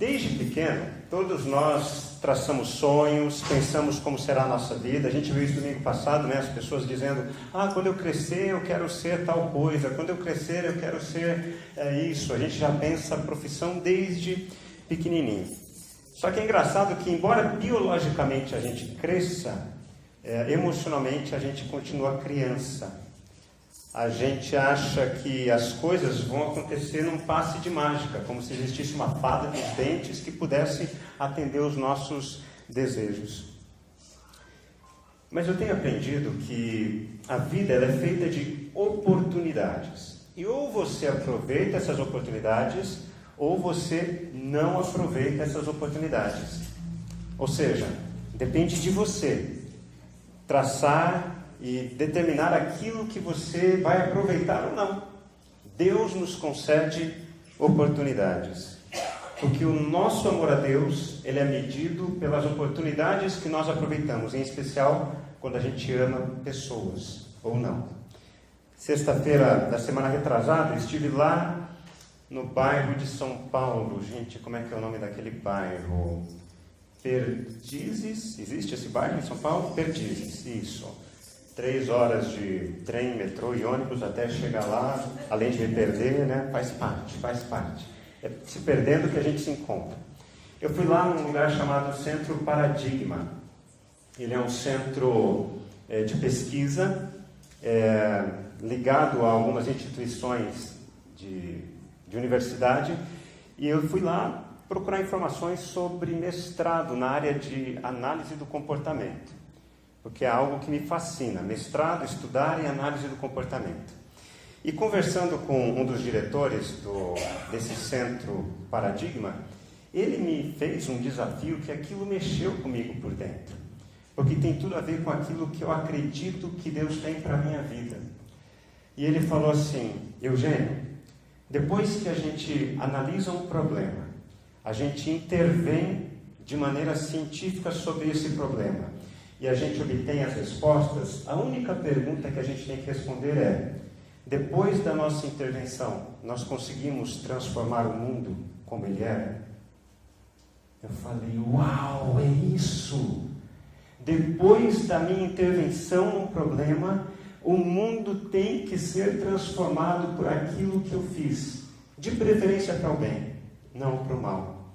Desde pequeno, todos nós traçamos sonhos, pensamos como será a nossa vida. A gente viu isso domingo passado, né? As pessoas dizendo, quando eu crescer eu quero ser tal coisa, quando eu crescer eu quero ser isso. A gente já pensa a profissão desde pequenininho. Só que é engraçado que, embora biologicamente a gente cresça, emocionalmente a gente continua criança. A gente acha que as coisas vão acontecer num passe de mágica, como se existisse uma fada dos dentes que pudesse atender os nossos desejos. Mas eu tenho aprendido que a vida ela é feita de oportunidades. E ou você aproveita essas oportunidades, ou você não aproveita essas oportunidades. Ou seja, depende de você traçar e determinar aquilo que você vai aproveitar ou não. Deus nos concede oportunidades. Porque o nosso amor a Deus, ele é medido pelas oportunidades que nós aproveitamos, em especial quando a gente ama pessoas, ou não. Sexta-feira da semana retrasada, estive lá no bairro de São Paulo. Gente, como é que é o nome daquele bairro? Perdizes? Existe esse bairro em São Paulo? Perdizes, isso. 3 horas de trem, metrô e ônibus até chegar lá, além de me perder, né? Faz parte. É se perdendo que a gente se encontra. Eu fui lá num lugar chamado Centro Paradigma. Ele é um centro de pesquisa, ligado a algumas instituições de universidade, e eu fui lá procurar informações sobre mestrado na área de análise do comportamento. Porque é algo que me fascina, mestrado, estudar e análise do comportamento. E conversando com um dos diretores desse Centro Paradigma, ele me fez um desafio que aquilo mexeu comigo por dentro. Porque tem tudo a ver com aquilo que eu acredito que Deus tem para a minha vida. E ele falou assim, Eugênio, depois que a gente analisa um problema, a gente intervém de maneira científica sobre esse problema, e a gente obtém as respostas, a única pergunta que a gente tem que responder é, depois da nossa intervenção, nós conseguimos transformar o mundo como ele era? Eu falei, uau, é isso! Depois da minha intervenção no problema, o mundo tem que ser transformado por aquilo que eu fiz, de preferência para o bem, não para o mal.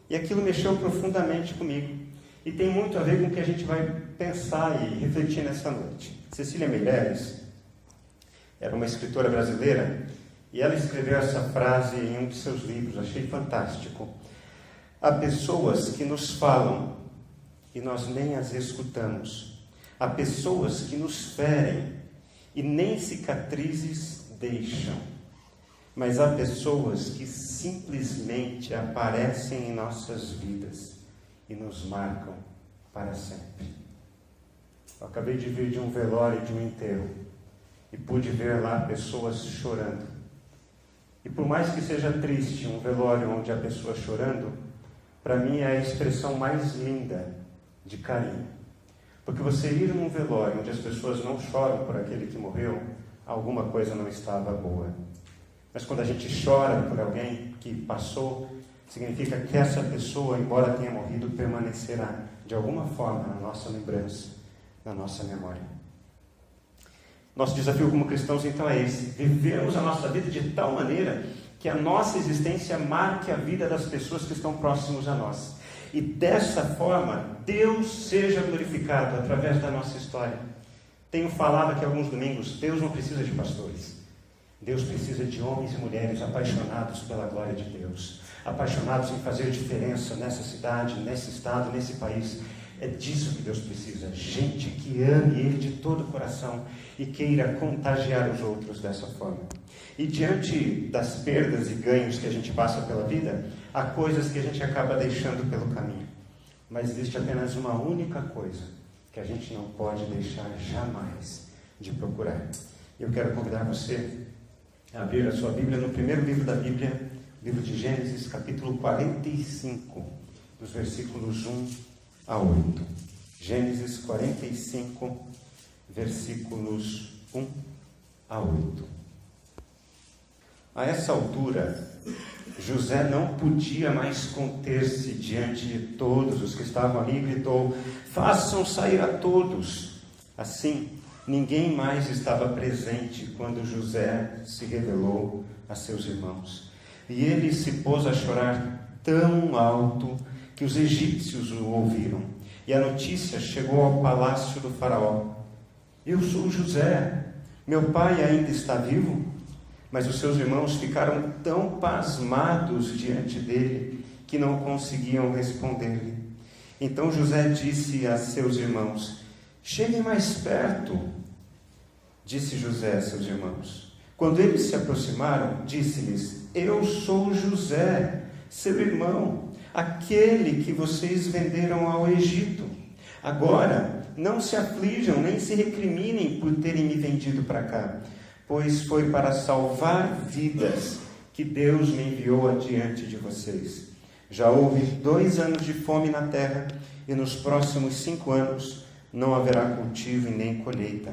E aquilo mexeu profundamente comigo. E tem muito a ver com o que a gente vai pensar e refletir nessa noite. Cecília Meirelles era uma escritora brasileira e ela escreveu essa frase em um de seus livros, achei fantástico. Há pessoas que nos falam e nós nem as escutamos. Há pessoas que nos ferem e nem cicatrizes deixam. Mas há pessoas que simplesmente aparecem em nossas vidas e nos marcam para sempre. Eu acabei de vir de um velório, de um enterro, e pude ver lá pessoas chorando. E por mais que seja triste um velório onde há pessoas chorando, para mim é a expressão mais linda de carinho. Porque você ir num velório onde as pessoas não choram por aquele que morreu, alguma coisa não estava boa. Mas quando a gente chora por alguém que passou, significa que essa pessoa, embora tenha morrido, permanecerá de alguma forma na nossa lembrança, na nossa memória. Nosso desafio como cristãos então é esse: vivermos a nossa vida de tal maneira que a nossa existência marque a vida das pessoas que estão próximos a nós. E dessa forma, Deus seja glorificado através da nossa história. Tenho falado aqui alguns domingos, Deus não precisa de pastores. Deus precisa de homens e mulheres apaixonados pela glória de Deus, apaixonados em fazer diferença nessa cidade, nesse estado, nesse país. É disso que Deus precisa, gente que ame Ele de todo o coração e queira contagiar os outros dessa forma. E diante das perdas e ganhos que a gente passa pela vida, há coisas que a gente acaba deixando pelo caminho. Mas existe apenas uma única coisa que a gente não pode deixar jamais de procurar. Eu quero convidar você a abrir a sua Bíblia no primeiro livro da Bíblia, livro de Gênesis, capítulo 45, dos versículos 1 a 8. Gênesis 45, versículos 1 a 8. A essa altura, José não podia mais conter-se diante de todos os que estavam ali e gritou: façam sair a todos. Assim, ninguém mais estava presente quando José se revelou a seus irmãos. E ele se pôs a chorar tão alto que os egípcios o ouviram. E a notícia chegou ao palácio do faraó: eu sou José, meu pai ainda está vivo? Mas os seus irmãos ficaram tão pasmados diante dele que não conseguiam responder-lhe. Então José disse a seus irmãos: cheguem mais perto. Disse José a seus irmãos. Quando eles se aproximaram, disse-lhes: eu sou José, seu irmão, aquele que vocês venderam ao Egito. Agora, não se aflijam, nem se recriminem por terem me vendido para cá, pois foi para salvar vidas que Deus me enviou adiante de vocês. Já houve 2 anos de fome na terra, e nos próximos 5 anos não haverá cultivo e nem colheita.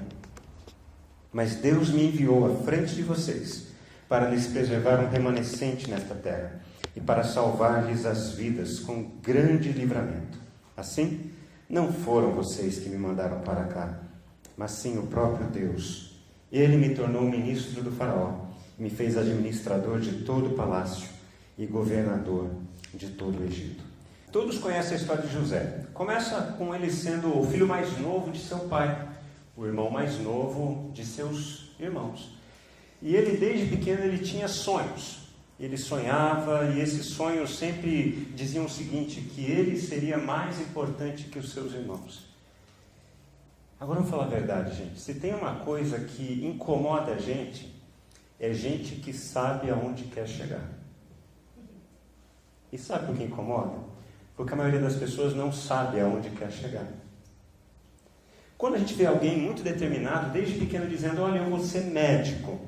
Mas Deus me enviou à frente de vocês, para lhes preservar um remanescente nesta terra, e para salvar-lhes as vidas com grande livramento. Assim, não foram vocês que me mandaram para cá, mas sim o próprio Deus. Ele me tornou ministro do faraó, me fez administrador de todo o palácio e governador de todo o Egito. Todos conhecem a história de José. Começa com ele sendo o filho mais novo de seu pai, o irmão mais novo de seus irmãos. E ele, desde pequeno, ele tinha sonhos. Ele sonhava, e esses sonhos sempre diziam o seguinte: que ele seria mais importante que os seus irmãos. Agora vamos falar a verdade, gente. Se tem uma coisa que incomoda a gente, é gente que sabe aonde quer chegar. E sabe por que incomoda? Porque a maioria das pessoas não sabe aonde quer chegar. Quando a gente vê alguém muito determinado, desde pequeno, dizendo: olha, eu vou ser médico,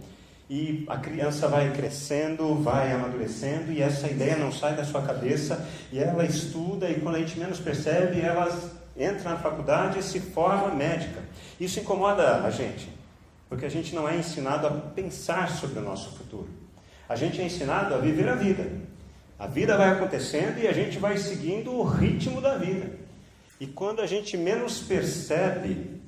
e a criança vai crescendo, vai amadurecendo, e essa ideia não sai da sua cabeça, e ela estuda, e quando a gente menos percebe, ela entra na faculdade e se forma médica. Isso incomoda a gente, porque a gente não é ensinado a pensar sobre o nosso futuro. A gente é ensinado a viver a vida. A vida vai acontecendo e a gente vai seguindo o ritmo da vida. E quando a gente menos percebe,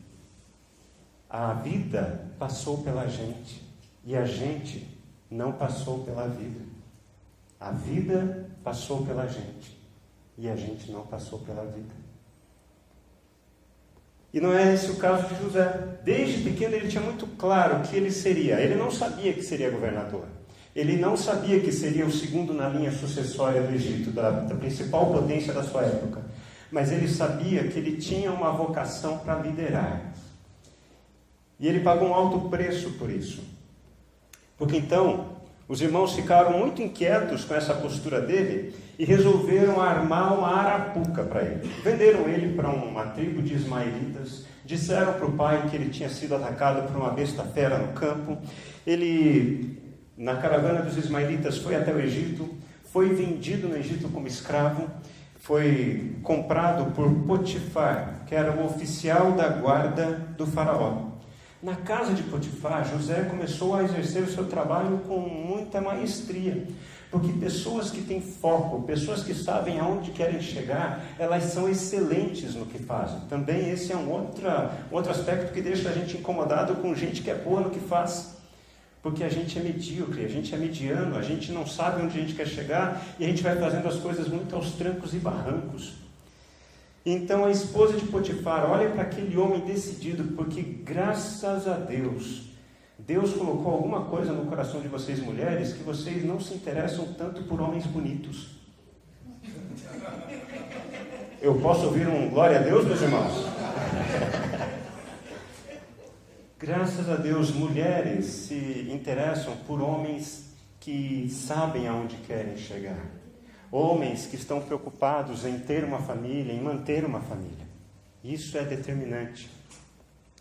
a vida passou pela gente e a gente não passou pela vida. A vida passou pela gente e a gente não passou pela vida. E não é esse o caso de José. Desde pequeno ele tinha muito claro o que ele seria. Ele não sabia que seria governador. Ele não sabia que seria o segundo na linha sucessória do Egito, da principal potência da sua época. Mas ele sabia que ele tinha uma vocação para liderar. E ele pagou um alto preço por isso. Porque então, os irmãos ficaram muito inquietos com essa postura dele e resolveram armar uma arapuca para ele. Venderam ele para uma tribo de ismaelitas, disseram para o pai que ele tinha sido atacado por uma besta fera no campo. Ele, na caravana dos ismaelitas, foi até o Egito, foi vendido no Egito como escravo, foi comprado por Potifar, que era o oficial da guarda do faraó. Na casa de Potifar, José começou a exercer o seu trabalho com muita maestria, porque pessoas que têm foco, pessoas que sabem aonde querem chegar, elas são excelentes no que fazem. Também esse é um outro aspecto que deixa a gente incomodado com gente que é boa no que faz, porque a gente é medíocre, a gente é mediano, a gente não sabe onde a gente quer chegar e a gente vai fazendo as coisas muito aos trancos e barrancos. Então a esposa de Potifar olha para aquele homem decidido, porque graças a Deus, Deus colocou alguma coisa no coração de vocês mulheres, que vocês não se interessam tanto por homens bonitos. Eu posso ouvir um glória a Deus, meus irmãos? Graças a Deus, mulheres se interessam por homens que sabem aonde querem chegar. Homens que estão preocupados em ter uma família, em manter uma família. Isso é determinante.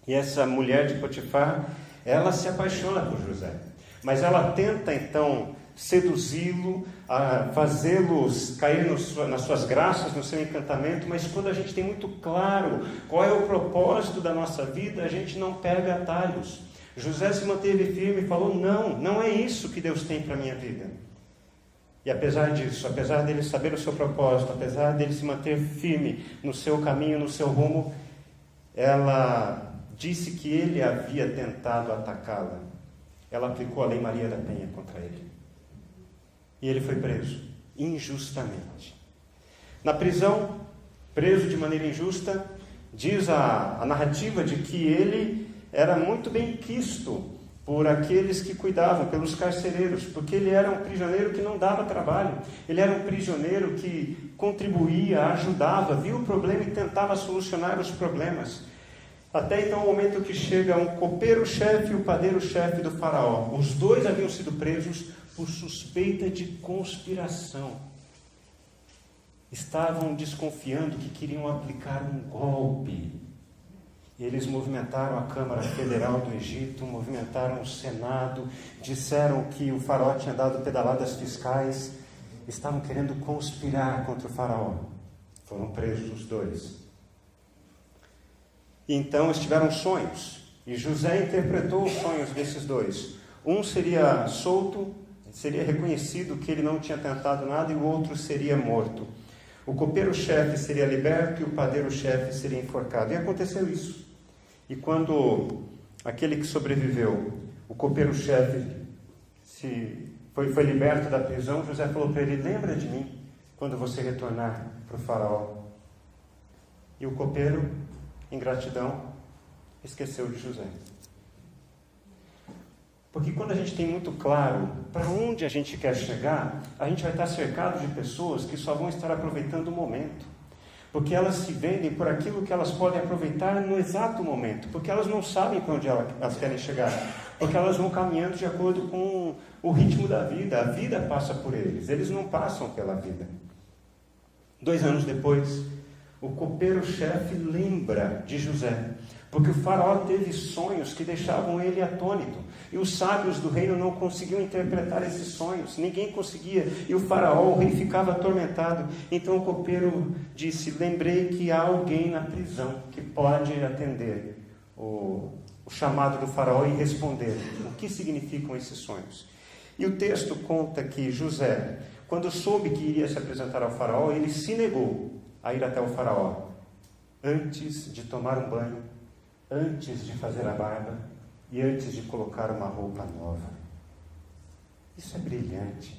E essa mulher de Potifar, ela se apaixona por José. Mas ela tenta, então, seduzi-lo, fazê-los cair nas suas graças, no seu encantamento. Mas quando a gente tem muito claro qual é o propósito da nossa vida, a gente não pega atalhos. José se manteve firme e falou: não, não é isso que Deus tem para a minha vida. E apesar disso, apesar dele saber o seu propósito, apesar dele se manter firme no seu caminho, no seu rumo, ela disse que ele havia tentado atacá-la. Ela aplicou a Lei Maria da Penha contra ele. E ele foi preso, injustamente. Na prisão, preso de maneira injusta, diz a narrativa de que ele era muito bem quisto por aqueles que cuidavam, pelos carcereiros, porque ele era um prisioneiro que não dava trabalho, ele era um prisioneiro que contribuía, ajudava, via o problema e tentava solucionar os problemas. Até então o momento que chega um copeiro-chefe e o padeiro-chefe do faraó. Os dois haviam sido presos por suspeita de conspiração. Estavam desconfiando que queriam aplicar um golpe. E eles movimentaram a Câmara Federal do Egito, movimentaram o Senado, disseram que o faraó tinha dado pedaladas fiscais, estavam querendo conspirar contra o faraó. Foram presos os dois. E então eles tiveram sonhos, e José interpretou os sonhos desses dois. Um seria solto, seria reconhecido que ele não tinha tentado nada, e o outro seria morto. O copeiro-chefe seria liberto e o padeiro-chefe seria enforcado. E aconteceu isso. E quando aquele que sobreviveu, o copeiro-chefe, foi liberto da prisão, José falou para ele: lembra de mim quando você retornar para o faraó. E o copeiro, em gratidão, esqueceu de José. Porque quando a gente tem muito claro para onde a gente quer chegar, a gente vai estar cercado de pessoas que só vão estar aproveitando o momento. Porque elas se vendem por aquilo que elas podem aproveitar no exato momento. Porque elas não sabem para onde elas querem chegar. Porque elas vão caminhando de acordo com o ritmo da vida. A vida passa por eles. Eles não passam pela vida. 2 anos depois, o copeiro-chefe lembra de José. Porque o faraó teve sonhos que deixavam ele atônito. E os sábios do reino não conseguiam interpretar esses sonhos. Ninguém conseguia. E o faraó, o rei, ficava atormentado. Então o copeiro disse: lembrei que há alguém na prisão que pode atender o chamado do faraó e responder o que significam esses sonhos. E o texto conta que José, quando soube que iria se apresentar ao faraó, ele se negou a ir até o faraó antes de tomar um banho, antes de fazer a barba e antes de colocar uma roupa nova. Isso é brilhante.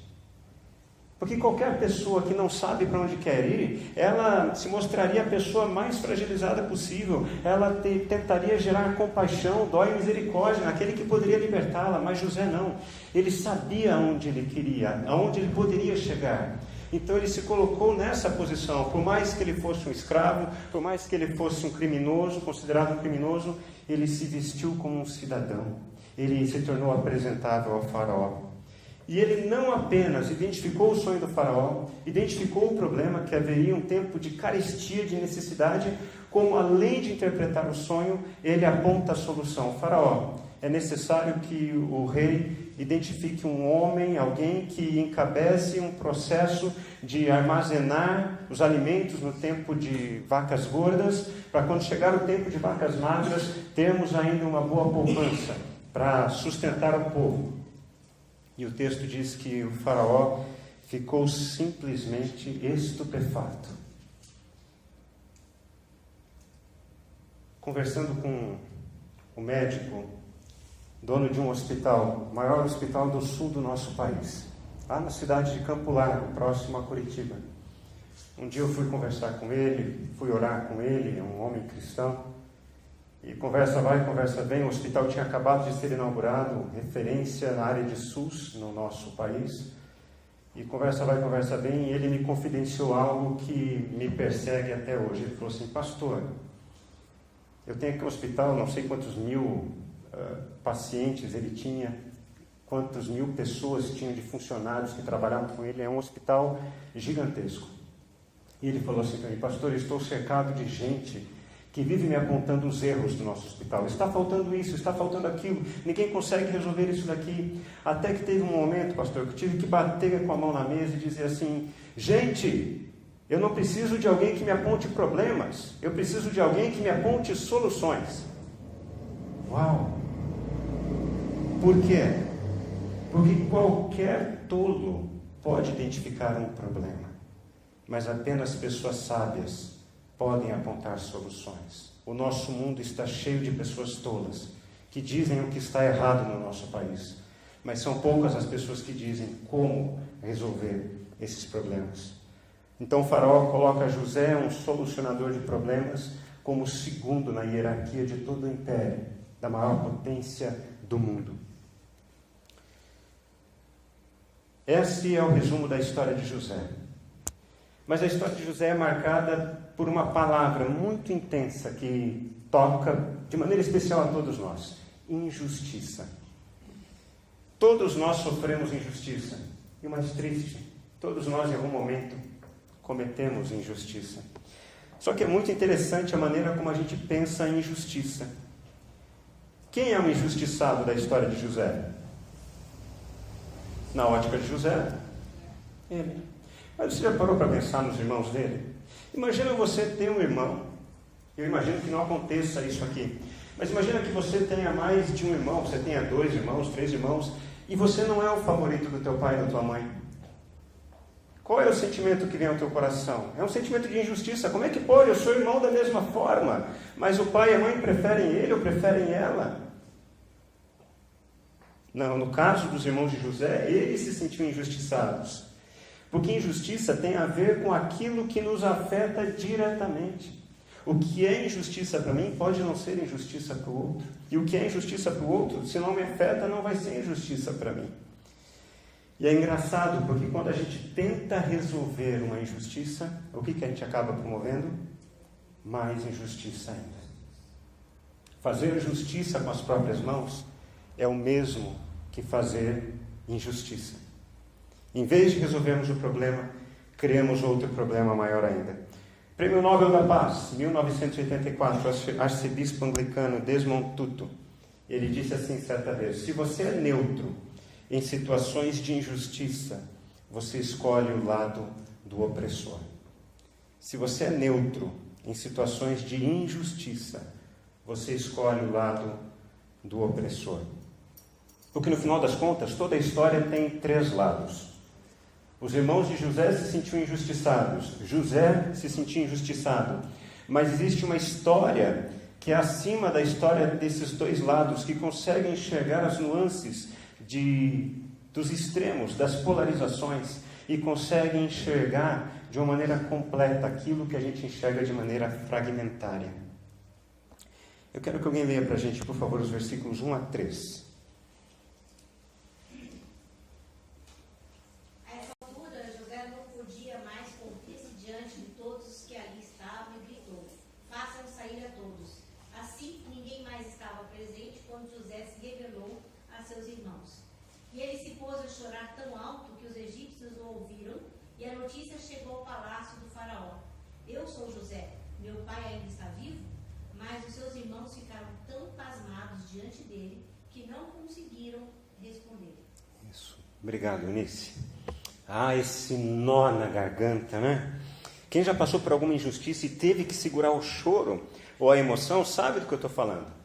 Porque qualquer pessoa que não sabe para onde quer ir, ela se mostraria a pessoa mais fragilizada possível. Ela tentaria gerar compaixão, dó e misericórdia naquele que poderia libertá-la. Mas José não. Ele sabia aonde ele queria, aonde ele poderia chegar. Então ele se colocou nessa posição. Por mais que ele fosse um escravo, por mais que ele fosse um criminoso, considerado um criminoso, ele se vestiu como um cidadão. Ele se tornou apresentável ao faraó. E ele não apenas identificou o sonho do faraó, identificou o problema, que haveria um tempo de carestia, de necessidade, como além de interpretar o sonho, ele aponta a solução. Faraó, é necessário que o rei identifique um homem, alguém que encabece um processo de armazenar os alimentos no tempo de vacas gordas, para quando chegar o tempo de vacas magras, termos ainda uma boa poupança para sustentar o povo. E o texto diz que o faraó ficou simplesmente estupefato. Conversando com o médico, dono de um hospital, o maior hospital do sul do nosso país, lá na cidade de Campo Largo, próximo a Curitiba. Um dia eu fui conversar com ele, fui orar com ele, é um homem cristão, e conversa vai, conversa vem. O hospital tinha acabado de ser inaugurado, referência na área de SUS no nosso país, e conversa vai, conversa vem, e ele me confidenciou algo que me persegue até hoje. Ele falou assim: pastor, eu tenho aqui um hospital, não sei quantos mil pacientes ele tinha, quantas mil pessoas tinham de funcionários que trabalhavam com ele, é um hospital gigantesco. E ele falou assim para mim: pastor, eu estou cercado de gente que vive me apontando os erros do nosso hospital. Está faltando isso, está faltando aquilo, ninguém consegue resolver isso daqui. Até que teve um momento, pastor, que eu tive que bater com a mão na mesa e dizer assim: gente, eu não preciso de alguém que me aponte problemas, eu preciso de alguém que me aponte soluções. Uau! Por quê? Porque qualquer tolo pode identificar um problema, mas apenas pessoas sábias podem apontar soluções. O nosso mundo está cheio de pessoas tolas que dizem o que está errado no nosso país, mas são poucas as pessoas que dizem como resolver esses problemas. Então o faraó coloca José, um solucionador de problemas, como o segundo na hierarquia de todo o império, da maior potência do mundo. Esse é o resumo da história de José. Mas a história de José é marcada por uma palavra muito intensa que toca de maneira especial a todos nós: injustiça. Todos nós sofremos injustiça. E o mais triste, todos nós em algum momento cometemos injustiça. Só que é muito interessante a maneira como a gente pensa em injustiça. Quem é o injustiçado da história de José? Na ótica de José, ele. Mas você já parou para pensar nos irmãos dele? Imagina você ter um irmão. Eu imagino que não aconteça isso aqui. Mas imagina que você tenha mais de um irmão, você tenha 2 irmãos, 3 irmãos, e você não é o favorito do teu pai e da tua mãe. Qual é o sentimento que vem ao teu coração? É um sentimento de injustiça. Como é que pode? Eu sou irmão da mesma forma, mas o pai e a mãe preferem ele ou preferem ela? Não, no caso dos irmãos de José, eles se sentiam injustiçados. Porque injustiça tem a ver com aquilo que nos afeta diretamente. O que é injustiça para mim pode não ser injustiça para o outro. E o que é injustiça para o outro, se não me afeta, não vai ser injustiça para mim. E é engraçado, porque quando a gente tenta resolver uma injustiça, o que a gente acaba promovendo? Mais injustiça ainda. Fazer justiça com as próprias mãos é o mesmo que fazer injustiça. Em vez de resolvermos o problema, criamos outro problema maior ainda. Prêmio Nobel da Paz, 1984, arcebispo anglicano Desmond Tutu. Ele disse assim certa vez: se você é neutro em situações de injustiça, você escolhe o lado do opressor. Se você é neutro em situações de injustiça, você escolhe o lado do opressor. Porque no final das contas, toda a história tem 3 lados. Os irmãos de José se sentiam injustiçados. José se sentia injustiçado. Mas existe uma história que é acima da história desses 2 lados, que consegue enxergar as nuances dos extremos, das polarizações, e consegue enxergar de uma maneira completa aquilo que a gente enxerga de maneira fragmentária. Eu quero que alguém leia para a gente, por favor, os versículos 1 a 3. E ele se pôs a chorar tão alto que os egípcios o ouviram, e a notícia chegou ao palácio do faraó: eu sou José, meu pai ainda está vivo? Mas os seus irmãos ficaram tão pasmados diante dele que não conseguiram responder. Isso. Obrigado, Eunice. Esse nó na garganta, né? Quem já passou por alguma injustiça e teve que segurar o choro ou a emoção, sabe do que eu estou falando.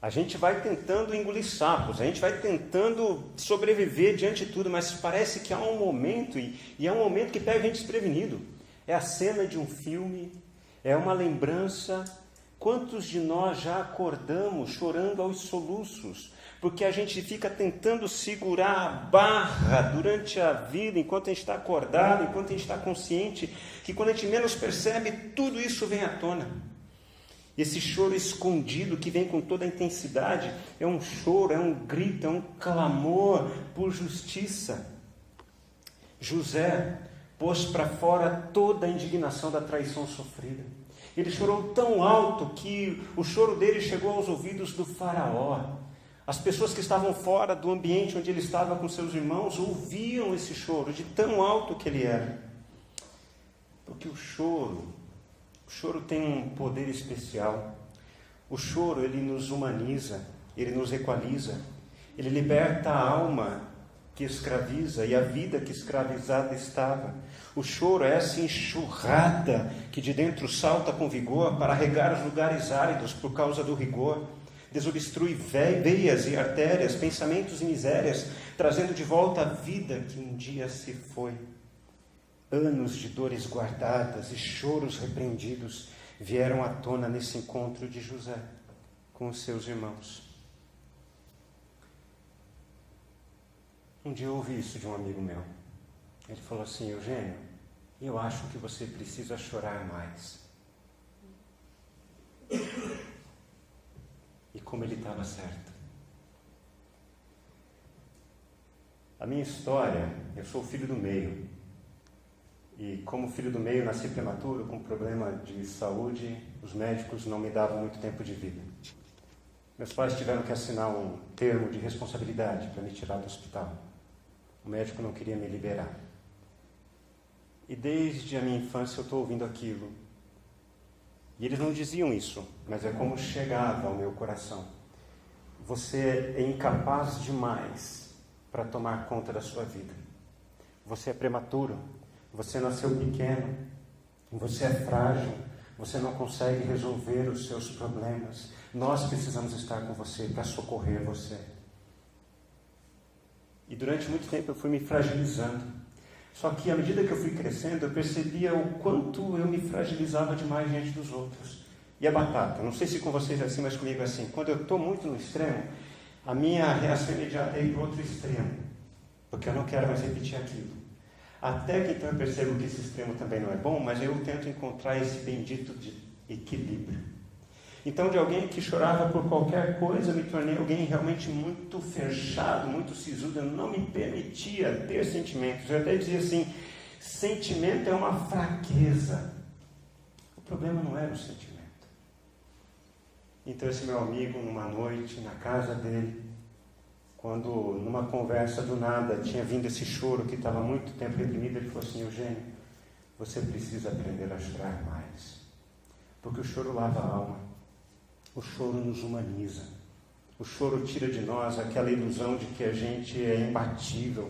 A gente vai tentando engolir sapos, a gente vai tentando sobreviver diante de tudo, mas parece que há um momento, e é um momento que pega a gente desprevenido. É a cena de um filme, é uma lembrança. Quantos de nós já acordamos chorando aos soluços? Porque a gente fica tentando segurar a barra durante a vida, enquanto a gente está acordado, enquanto a gente está consciente, que quando a gente menos percebe, tudo isso vem à tona. Esse choro escondido que vem com toda a intensidade é um choro, é um grito, é um clamor por justiça. José pôs para fora toda a indignação da traição sofrida. Ele chorou tão alto que o choro dele chegou aos ouvidos do faraó. As pessoas que estavam fora do ambiente onde ele estava com seus irmãos ouviam esse choro, de tão alto que ele era. Porque o choro tem um poder especial. O choro, ele nos humaniza, ele nos equaliza, ele liberta a alma que escraviza e a vida que escravizada estava. O choro é essa enxurrada que de dentro salta com vigor para regar os lugares áridos por causa do rigor. desobstrui veias e artérias, pensamentos e misérias, trazendo de volta a vida que um dia se foi. Anos de dores guardadas e choros repreendidos vieram à tona nesse encontro de José com os seus irmãos. Um dia eu ouvi isso de um amigo meu. Ele falou assim: Eugênio, eu acho que você precisa chorar mais. E como ele estava certo. A minha história, eu sou o filho do meio. E como filho do meio, nasci prematuro, com problema de saúde, os médicos não me davam muito tempo de vida. Meus pais tiveram que assinar um termo de responsabilidade para me tirar do hospital. O médico não queria me liberar. E desde a minha infância eu estou ouvindo aquilo. E eles não diziam isso, mas é como chegava ao meu coração. Você é incapaz demais para tomar conta da sua vida. Você é prematuro, você nasceu pequeno, você é frágil, você não consegue resolver os seus problemas. Nós precisamos estar com você para socorrer você. E durante muito tempo eu fui me fragilizando. Só que à medida que eu fui crescendo, eu percebia o quanto eu me fragilizava demais diante dos outros. E a batata, não sei se com vocês é assim, mas comigo é assim. Quando eu estou muito no extremo, a minha reação imediata é ir para o outro extremo. Porque eu não quero mais repetir aquilo. Até que então eu percebo que esse extremo também não é bom, mas eu tento encontrar esse bendito de equilíbrio. Então, de alguém que chorava por qualquer coisa, eu me tornei alguém realmente muito fechado, muito sisudo. Eu não me permitia ter sentimentos. Eu até dizia assim: sentimento é uma fraqueza. O problema não era o sentimento. Então, esse meu amigo, numa noite, na casa dele, quando numa conversa do nada tinha vindo esse choro que estava há muito tempo reprimido, ele falou assim: Eugênio, você precisa aprender a chorar mais. Porque o choro lava a alma. O choro nos humaniza. O choro tira de nós aquela ilusão de que a gente é imbatível,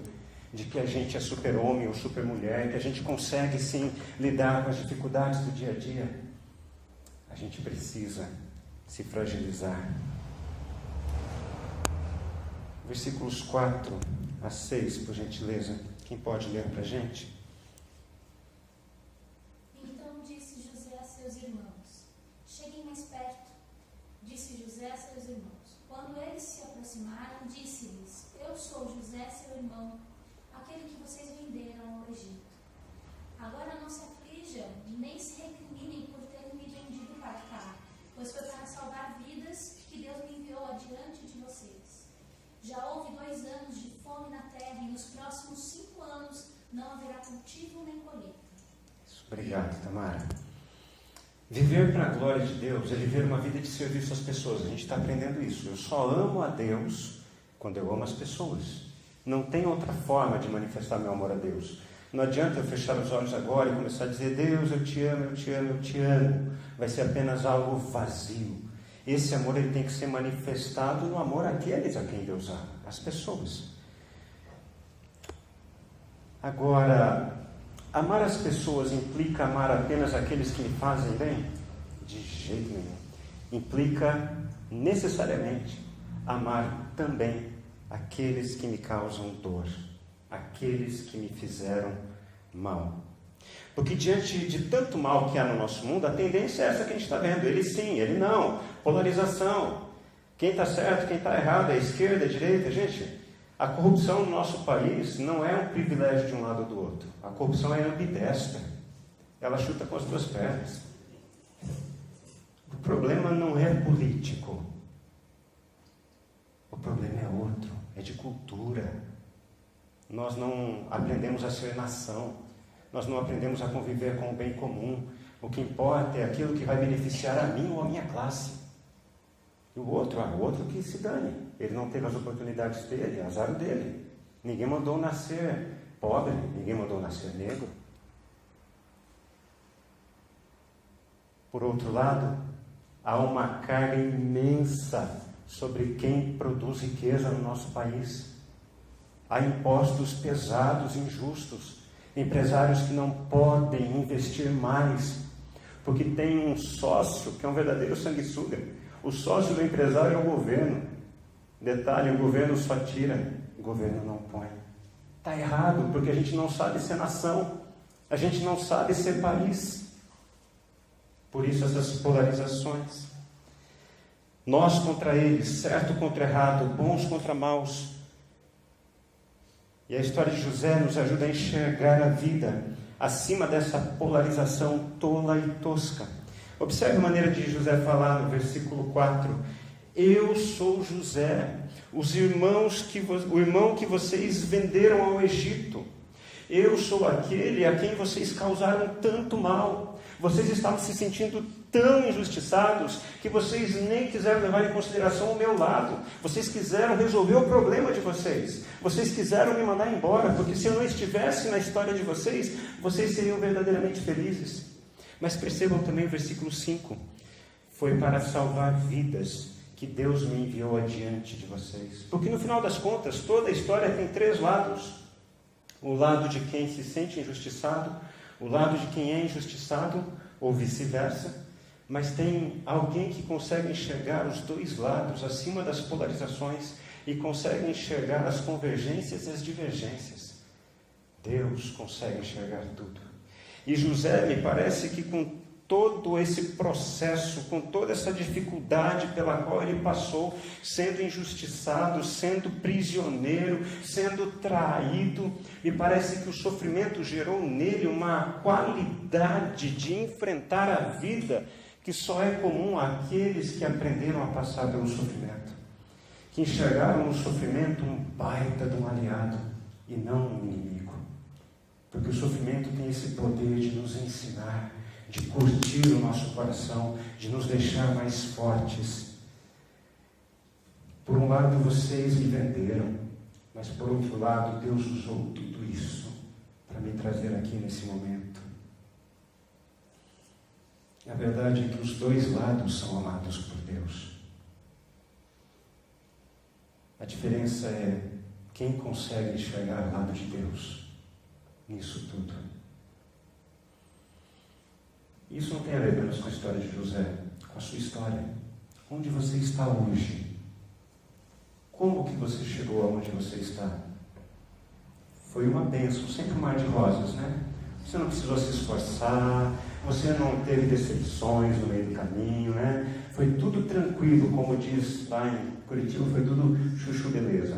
de que a gente é super-homem ou super-mulher, que a gente consegue sim lidar com as dificuldades do dia a dia. A gente precisa se fragilizar. Versículos 4 a 6, por gentileza. Quem pode ler para a gente? Então disse José a seus irmãos: cheguem mais perto. Disse José a seus irmãos. Quando eles se aproximaram, disse-lhes: eu sou José, seu irmão, aquele que vocês venderam ao Egito. Agora não se aflijam, nem se recriminem por terem me vendido para cá, pois foi para salvar vidas que Deus me enviou adiante de vocês. Já houve 2 anos de fome na terra, e nos próximos 5 anos não haverá cultivo nem colheita. Obrigado, Tamara. Viver para a glória de Deus é viver uma vida de serviço às pessoas. A gente está aprendendo isso. Eu só amo a Deus quando eu amo as pessoas. Não tem outra forma de manifestar meu amor a Deus. Não adianta eu fechar os olhos agora e começar a dizer: Deus, eu te amo, eu te amo, eu te amo. Vai ser apenas algo vazio. Esse amor ele tem que ser manifestado no amor àqueles a quem Deus ama, as pessoas. Agora, amar as pessoas implica amar apenas aqueles que me fazem bem? De jeito nenhum. Implica necessariamente amar também aqueles que me causam dor, aqueles que me fizeram mal. Porque diante de tanto mal que há no nosso mundo, a tendência é essa que a gente está vendo. Ele sim, ele não. Polarização. Quem está certo, quem está errado, é esquerda, é direita. Gente, a corrupção no nosso país não é um privilégio de um lado ou do outro. A corrupção é ambidestra. Ela chuta com as 2 pernas. O problema não é político. O problema é outro. É de cultura. Nós não aprendemos a ser nação. Nós não aprendemos a conviver com o bem comum. O que importa é aquilo que vai beneficiar a mim ou a minha classe. E o outro que se dane. Ele não teve as oportunidades dele, azar dele. Ninguém mandou nascer pobre, ninguém mandou nascer negro. Por outro lado, há uma carga imensa sobre quem produz riqueza no nosso país. Há impostos pesados, injustos. Empresários que não podem investir mais, porque tem um sócio que é um verdadeiro sanguessuga. O sócio do empresário é o governo. Detalhe, o governo só tira, o governo não põe. Está errado, porque a gente não sabe ser nação, a gente não sabe ser país. Por isso essas polarizações. Nós contra eles, certo contra errado, bons contra maus. E a história de José nos ajuda a enxergar a vida acima dessa polarização tola e tosca. Observe a maneira de José falar no versículo 4. Eu sou José, o irmão que vocês venderam ao Egito. Eu sou aquele a quem vocês causaram tanto mal. Vocês estavam se sentindo tão injustiçados que vocês nem quiseram levar em consideração o meu lado. Vocês quiseram resolver o problema de vocês. Vocês quiseram me mandar embora, porque se eu não estivesse na história de vocês, vocês seriam verdadeiramente felizes. Mas percebam também o versículo 5. Foi para salvar vidas que Deus me enviou adiante de vocês. Porque no final das contas, toda a história tem 3 lados. O lado de quem se sente injustiçado, o lado de quem é injustiçado, ou vice-versa. Mas tem alguém que consegue enxergar os 2 lados, acima das polarizações, e consegue enxergar as convergências e as divergências. Deus consegue enxergar tudo. E José, me parece que com todo esse processo, com toda essa dificuldade pela qual ele passou, sendo injustiçado, sendo prisioneiro, sendo traído, me parece que o sofrimento gerou nele uma qualidade de enfrentar a vida que só é comum àqueles que aprenderam a passar pelo sofrimento, que enxergaram no sofrimento um baita de um aliado e não um inimigo. Porque o sofrimento tem esse poder de nos ensinar, de curtir o nosso coração, de nos deixar mais fortes. Por um lado, vocês me venderam, mas por outro lado, Deus usou tudo isso para me trazer aqui nesse momento. A verdade é que os 2 lados são amados por Deus. A diferença é quem consegue enxergar o lado de Deus nisso tudo. Isso não tem a ver apenas com a história de José, com a sua história. Onde você está hoje? Como que você chegou aonde você está? Foi uma bênção, sempre um mar de rosas, né? Você não precisou se esforçar, você não teve decepções no meio do caminho, né? Foi tudo tranquilo, como diz lá em Curitiba, foi tudo chuchu beleza.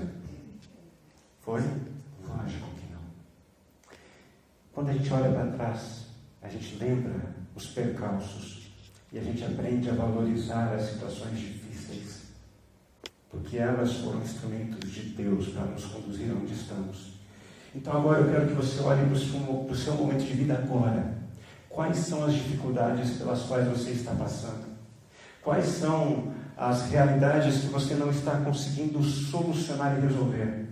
Foi? Lógico que não. Quando a gente olha para trás, a gente lembra os percalços e a gente aprende a valorizar as situações difíceis, porque elas foram instrumentos de Deus para nos conduzir aonde estamos. Então agora eu quero que você olhe para o seu momento de vida agora. Quais são as dificuldades pelas quais você está passando? Quais são as realidades que você não está conseguindo solucionar e resolver?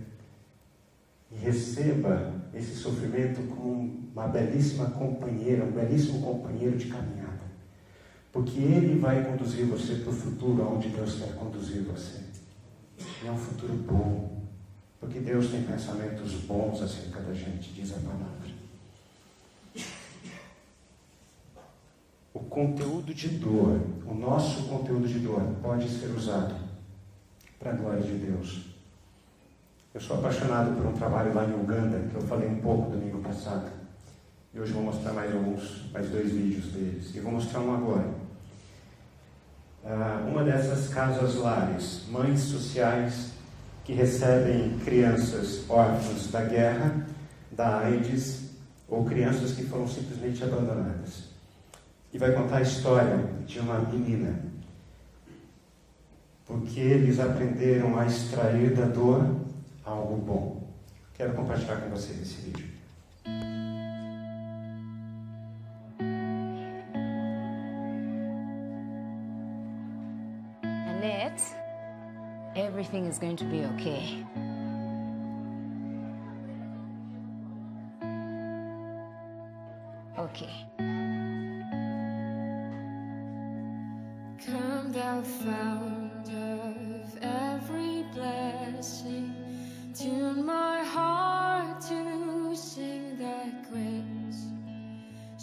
E receba esse sofrimento como uma belíssima companheira, um belíssimo companheiro de caminhada. Porque ele vai conduzir você para o futuro aonde Deus quer conduzir você. E é um futuro bom. Porque Deus tem pensamentos bons acerca da gente, diz a palavra. O conteúdo de dor, o nosso conteúdo de dor, pode ser usado para a glória de Deus. Eu sou apaixonado por um trabalho lá em Uganda, que eu falei um pouco domingo passado. E hoje vou mostrar mais 2 vídeos deles. E vou mostrar um agora. Uma dessas casas lares, mães sociais que recebem crianças órfãs da guerra, da AIDS, ou crianças que foram simplesmente abandonadas. E vai contar a história de uma menina. Porque eles aprenderam a extrair da dor algo bom. Quero compartilhar com vocês esse vídeo. Annette, everything is going to be okay. Okay. Come thou fount of every blessing, tune my heart to sing thy grace.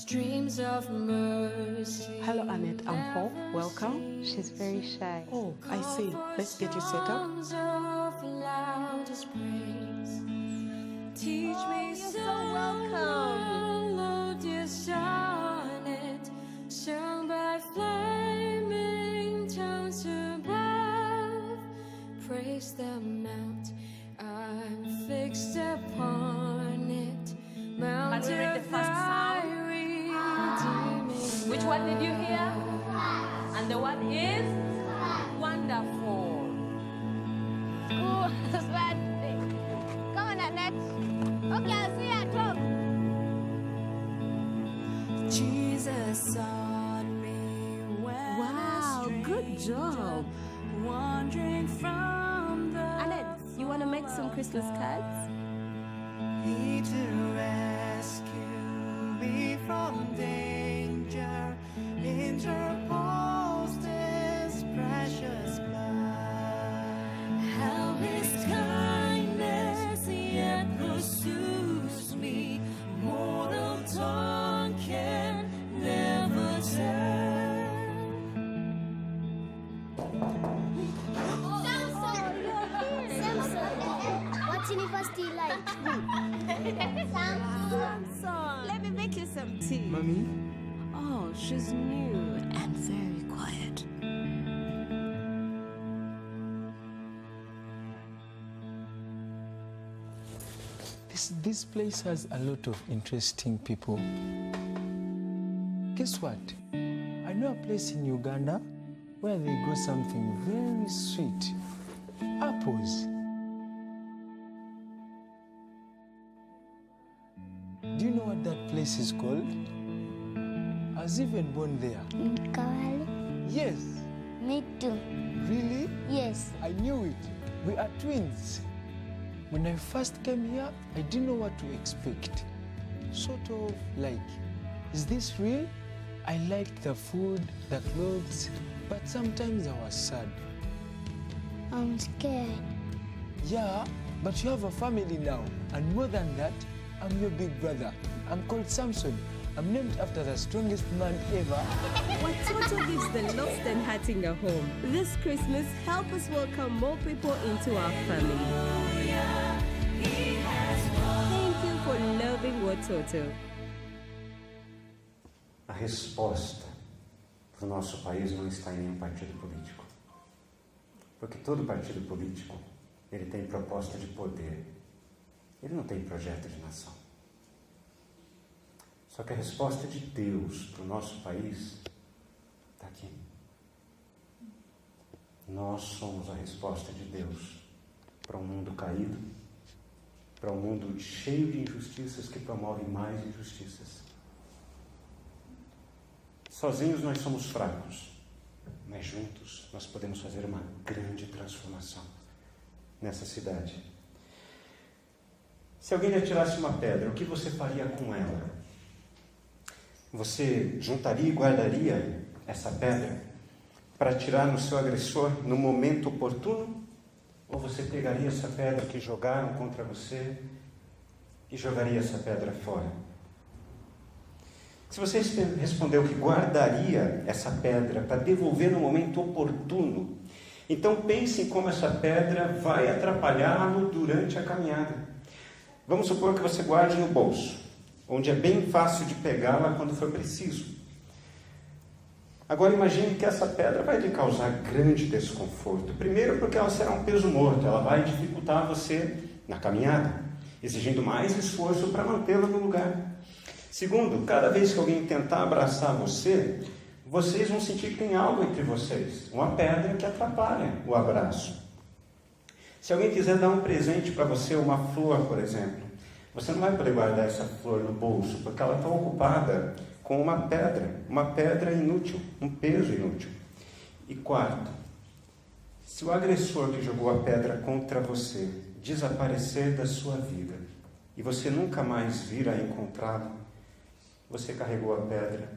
streams of mercy. Hello, Annette. I'm Hope. Welcome. She's very shy. Oh, I see. Let's get you set up. Songs of loudest praise. Teach me you're so welcome. melodious sonnet sung by flaming tongues above. Praise the mount I'm fixed upon it. Mount Can we read the first psalm? Which one did you hear? And the one is wonderful. School's bad today. Come on, Annette. Okay, I'll see you at home. Jesus sought me when Wow, good job. wandering from the Annette, you want to make some Christmas cards? He to rescue me from danger, interposed his precious blood. How his kindness yet pursues me, mortal tongue can never tell. What university you like? Samson, let me make you some tea. Mommy? Oh, she's new and very quiet. This place has a lot of interesting people. Guess what? I know a place in Uganda where they grow something very sweet. Apples. Do you know what that place is called? I was even born there. Kawali? Yes. Me too. Really? Yes. I knew it. We are twins. When I first came here, I didn't know what to expect. Sort of like, is this real? I liked the food, the clothes, but sometimes I was sad. I'm scared. Yeah, but you have a family now. And more than that, I'm your big brother. I'm called Samson. I'm named after the strongest man ever. Watoto gives the lost and hurting a home. This Christmas, help us welcome more people into our family. Thank you for loving Watoto. A resposta para o nosso país não está em nenhum partido político. Porque todo partido político, ele tem proposta de poder. Ele não tem projeto de nação. Só que a resposta de Deus para o nosso país está aqui. Nós somos a resposta de Deus para um mundo caído, para um mundo cheio de injustiças que promove mais injustiças. Sozinhos nós somos fracos, mas juntos nós podemos fazer uma grande transformação nessa cidade. Se alguém lhe atirasse uma pedra, o que você faria com ela? Você juntaria e guardaria essa pedra para atirar no seu agressor no momento oportuno? Ou você pegaria essa pedra que jogaram contra você e jogaria essa pedra fora? Se você respondeu que guardaria essa pedra para devolver no momento oportuno, então pense em como essa pedra vai atrapalhá-lo durante a caminhada. Vamos supor que você guarde no bolso, onde é bem fácil de pegá-la quando for preciso. Agora imagine que essa pedra vai lhe causar grande desconforto. Primeiro porque ela será um peso morto, ela vai dificultar você na caminhada, exigindo mais esforço para mantê-la no lugar. Segundo, cada vez que alguém tentar abraçar você, vocês vão sentir que tem algo entre vocês, uma pedra que atrapalha o abraço. Se alguém quiser dar um presente para você, uma flor, por exemplo, você não vai poder guardar essa flor no bolso, porque ela está ocupada com uma pedra inútil, um peso inútil. E quarto, se o agressor que jogou a pedra contra você desaparecer da sua vida e você nunca mais vir a encontrá-lo, você carregou a pedra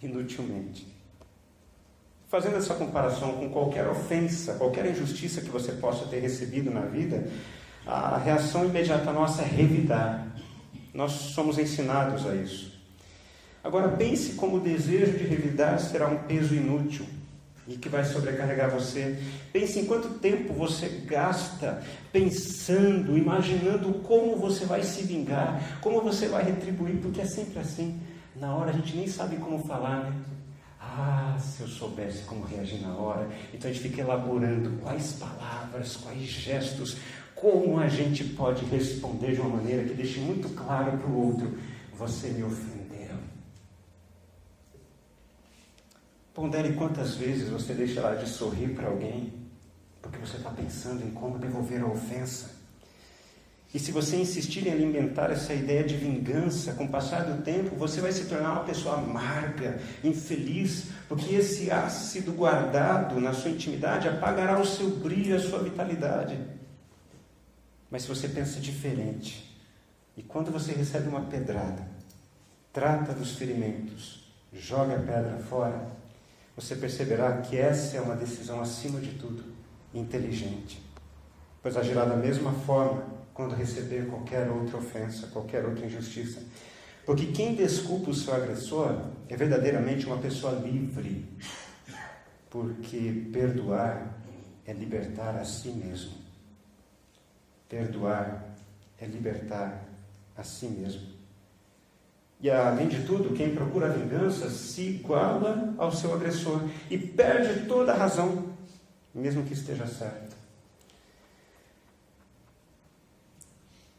inutilmente. Fazendo essa comparação com qualquer ofensa, qualquer injustiça que você possa ter recebido na vida, a reação imediata nossa é revidar. Nós somos ensinados a isso. Agora pense como o desejo de revidar será um peso inútil e que vai sobrecarregar você. Pense em quanto tempo você gasta pensando, imaginando como você vai se vingar, como você vai retribuir, porque é sempre assim. Na hora a gente nem sabe como falar, né? Ah, se eu soubesse como reagir na hora. Então a gente fica elaborando quais palavras, quais gestos, como a gente pode responder de uma maneira que deixe muito claro para o outro: você me ofendeu. Pondere quantas vezes você deixará de sorrir para alguém porque você está pensando em como devolver a ofensa. E se você insistir em alimentar essa ideia de vingança, com o passar do tempo, você vai se tornar uma pessoa amarga, infeliz, porque esse ácido guardado na sua intimidade apagará o seu brilho e a sua vitalidade. Mas se você pensa diferente, e quando você recebe uma pedrada, trata dos ferimentos, joga a pedra fora, você perceberá que essa é uma decisão, acima de tudo, inteligente, pois agirá da mesma forma quando receber qualquer outra ofensa, qualquer outra injustiça. Porque quem desculpa o seu agressor é verdadeiramente uma pessoa livre, porque perdoar é libertar a si mesmo. Perdoar é libertar a si mesmo. E, além de tudo, quem procura a vingança se iguala ao seu agressor e perde toda a razão, mesmo que esteja certo.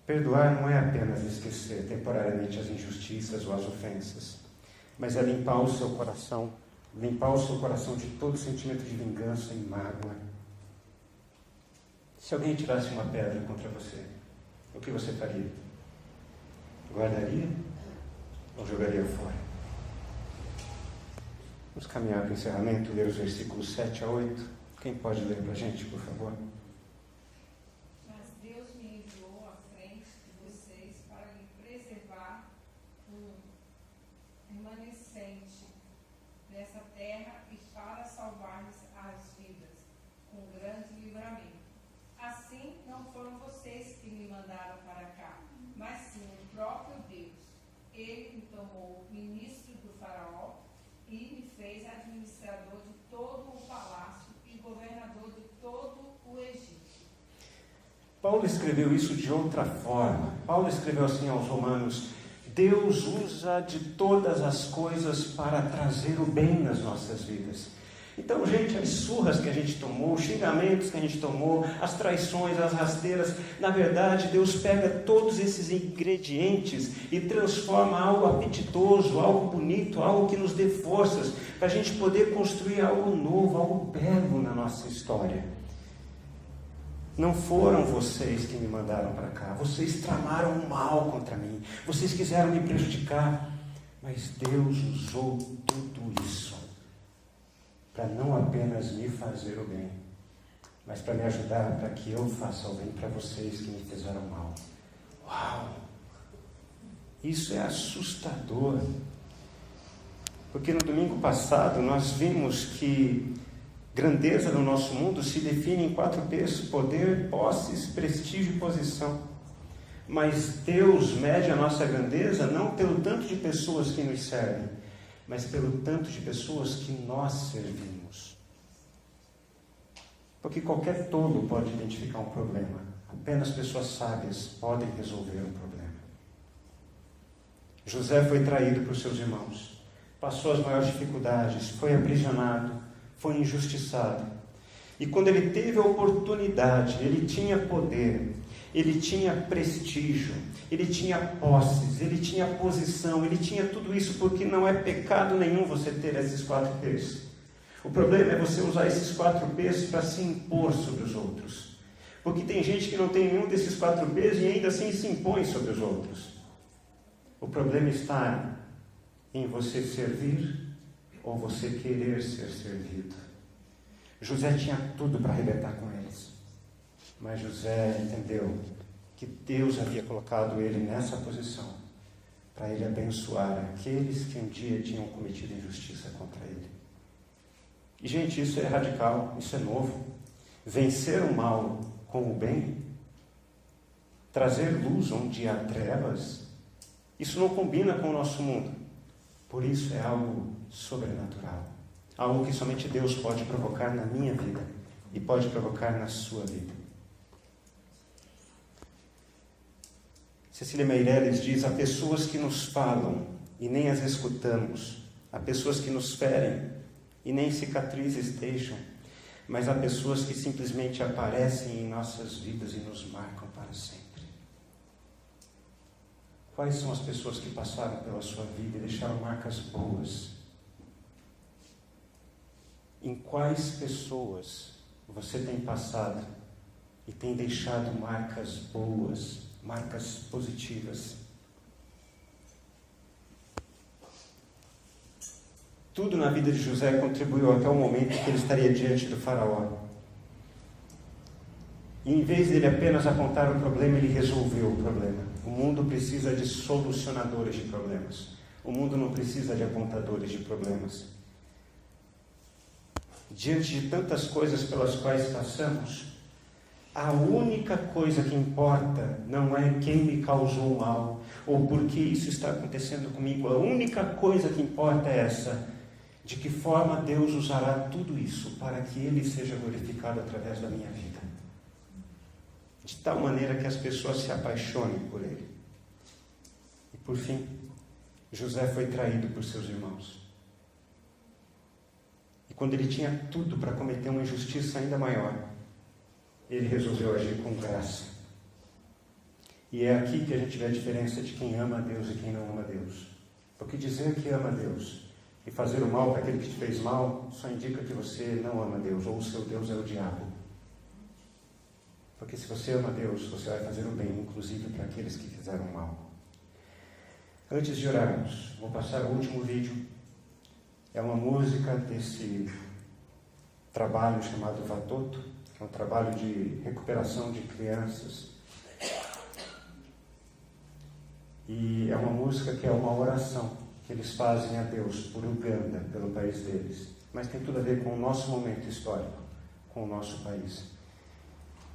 Perdoar não é apenas esquecer temporariamente as injustiças ou as ofensas, mas é limpar o seu coração de todo sentimento de vingança e mágoa. Se alguém tirasse uma pedra contra você, o que você faria? Guardaria ou jogaria fora? Vamos caminhar para o encerramento, ler os versículos 7 a 8. Quem pode ler para a gente, por favor? Mas Deus me enviou à frente de vocês para lhe preservar um remanescente nessa terra e para salvar-lhes as vidas com grande livramento. Assim, não foram vocês que me mandaram para cá, mas sim o próprio Deus. Ele me tomou ministro do faraó e me fez administrador de todo o palácio e governador de todo o Egito. Paulo escreveu isso de outra forma. Paulo escreveu assim aos Romanos: Deus usa de todas as coisas para trazer o bem nas nossas vidas. Então, gente, as surras que a gente tomou, os xingamentos que a gente tomou, as traições, as rasteiras, na verdade, Deus pega todos esses ingredientes e transforma algo apetitoso, algo bonito, algo que nos dê forças, para a gente poder construir algo novo, algo belo na nossa história. Não foram vocês que me mandaram para cá, vocês tramaram o mal contra mim, vocês quiseram me prejudicar, mas Deus usou tudo isso para não apenas me fazer o bem, mas para me ajudar para que eu faça o bem para vocês que me fizeram mal. Uau! Isso é assustador. Porque no domingo passado nós vimos que grandeza no nosso mundo se define em 4 P's: poder, posses, prestígio e posição. Mas Deus mede a nossa grandeza não pelo tanto de pessoas que nos servem, mas pelo tanto de pessoas que nós servimos. Porque qualquer tolo pode identificar um problema. Apenas pessoas sábias podem resolver um problema. José foi traído por seus irmãos, passou as maiores dificuldades, foi aprisionado, foi injustiçado. E quando ele teve a oportunidade, ele tinha poder, ele tinha prestígio, ele tinha posses, ele tinha posição, ele tinha tudo isso, porque não é pecado nenhum você ter esses 4 P's. O problema é você usar esses 4 P's para se impor sobre os outros. Porque tem gente que não tem nenhum desses 4 P's e ainda assim se impõe sobre os outros. O problema está em você servir ou você querer ser servido. José tinha tudo para arrebentar com eles. Mas José entendeu que Deus havia colocado ele nessa posição para ele abençoar aqueles que um dia tinham cometido injustiça contra ele. E, gente, isso é radical, isso é novo. Vencer o mal com o bem, trazer luz onde há trevas, isso não combina com o nosso mundo. Por isso é algo sobrenatural. Algo que somente Deus pode provocar na minha vida e pode provocar na sua vida. Cecília Meirelles diz: há pessoas que nos falam e nem as escutamos. Há pessoas que nos ferem e nem cicatrizes deixam. Mas há pessoas que simplesmente aparecem em nossas vidas e nos marcam para sempre. Quais são as pessoas que passaram pela sua vida e deixaram marcas boas? Em quais pessoas você tem passado e tem deixado marcas boas, marcas positivas? Tudo na vida de José contribuiu até o momento que ele estaria diante do faraó. E em vez dele apenas apontar o problema, ele resolveu o problema. O mundo precisa de solucionadores de problemas. O mundo não precisa de apontadores de problemas. Diante de tantas coisas pelas quais passamos, a única coisa que importa não é quem me causou mal ou por que isso está acontecendo comigo. A única coisa que importa é essa: de que forma Deus usará tudo isso para que Ele seja glorificado através da minha vida. De tal maneira que as pessoas se apaixonem por Ele. E por fim, José foi traído por seus irmãos. E quando ele tinha tudo para cometer uma injustiça ainda maior, ele resolveu agir com graça. E é aqui que a gente vê a diferença de quem ama a Deus e quem não ama a Deus. Porque dizer que ama a Deus e fazer o mal para aquele que te fez mal só indica que você não ama a Deus, ou o seu Deus é o diabo. Porque se você ama a Deus, você vai fazer o bem, inclusive para aqueles que fizeram mal. Antes de orarmos, vou passar o último vídeo. É uma música desse trabalho chamado Vatoto, que é um trabalho de recuperação de crianças. E é uma música que é uma oração que eles fazem a Deus por Uganda, pelo país deles. Mas tem tudo a ver com o nosso momento histórico, com o nosso país.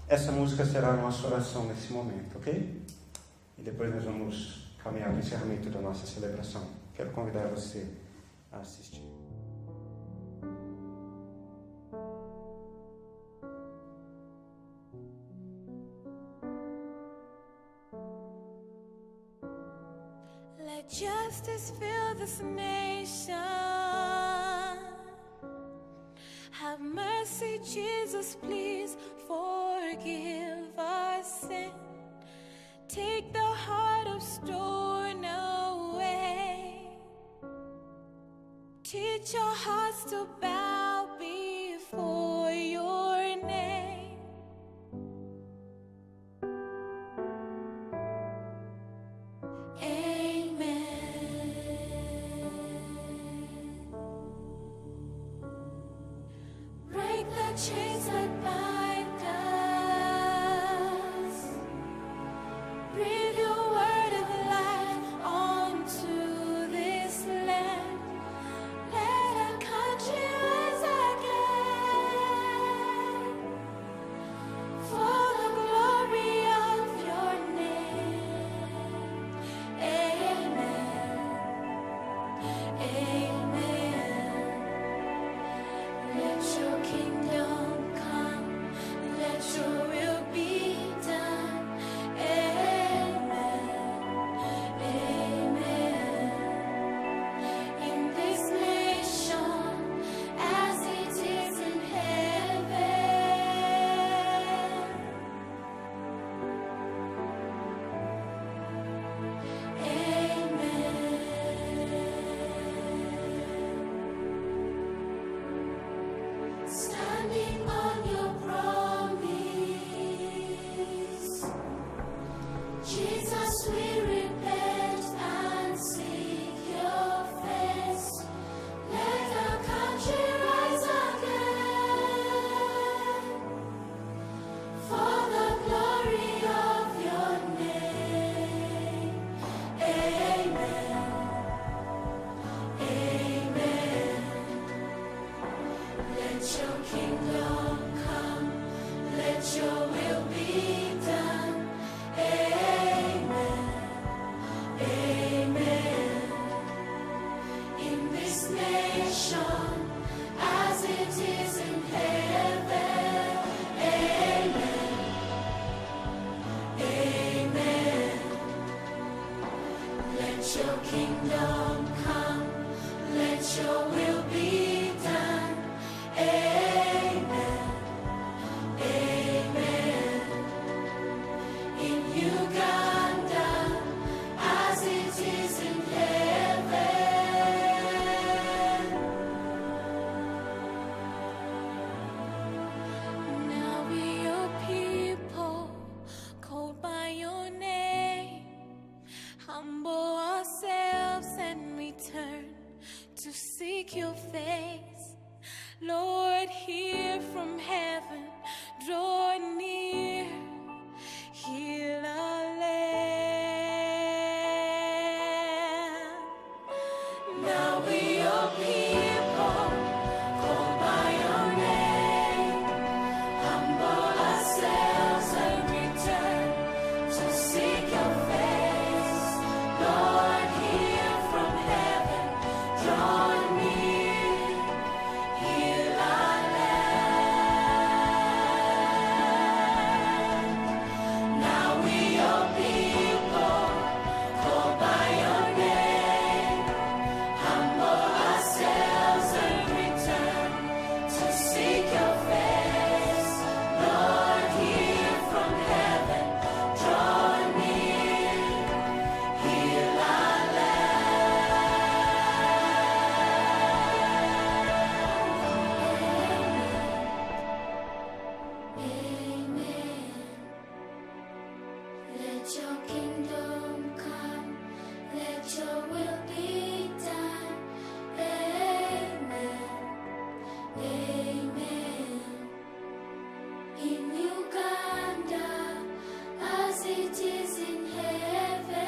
Essa música será a nossa oração nesse momento, ok? E depois nós vamos caminhar para o encerramento da nossa celebração. Quero convidar você a assistir. Let justice fill this nation. Have mercy, Jesus, please forgive our sin. Take the heart of stone away. Teach our hearts to bow before your name. Amen. Break the chains that bind us. Breathe your word of life onto this land. Let our country rise kingdom come, let your will be done. Amen, amen. In Uganda, as it is in heaven. Now we your people, called by your name, humble ourselves and return to seek your face. Lord, hear from heaven, draw near, heal our land. Now we your people, called by your name, humble ourselves and return to seek your face. Lord, hear from heaven, draw near, heal our land. Now we your people, called by your name, humble ourselves and return to seek your face. Lord, hear from heaven, draw near, heal our land. Amen. Let your kingdom come, let your will be done. Amen, amen. In Uganda, as it is in heaven.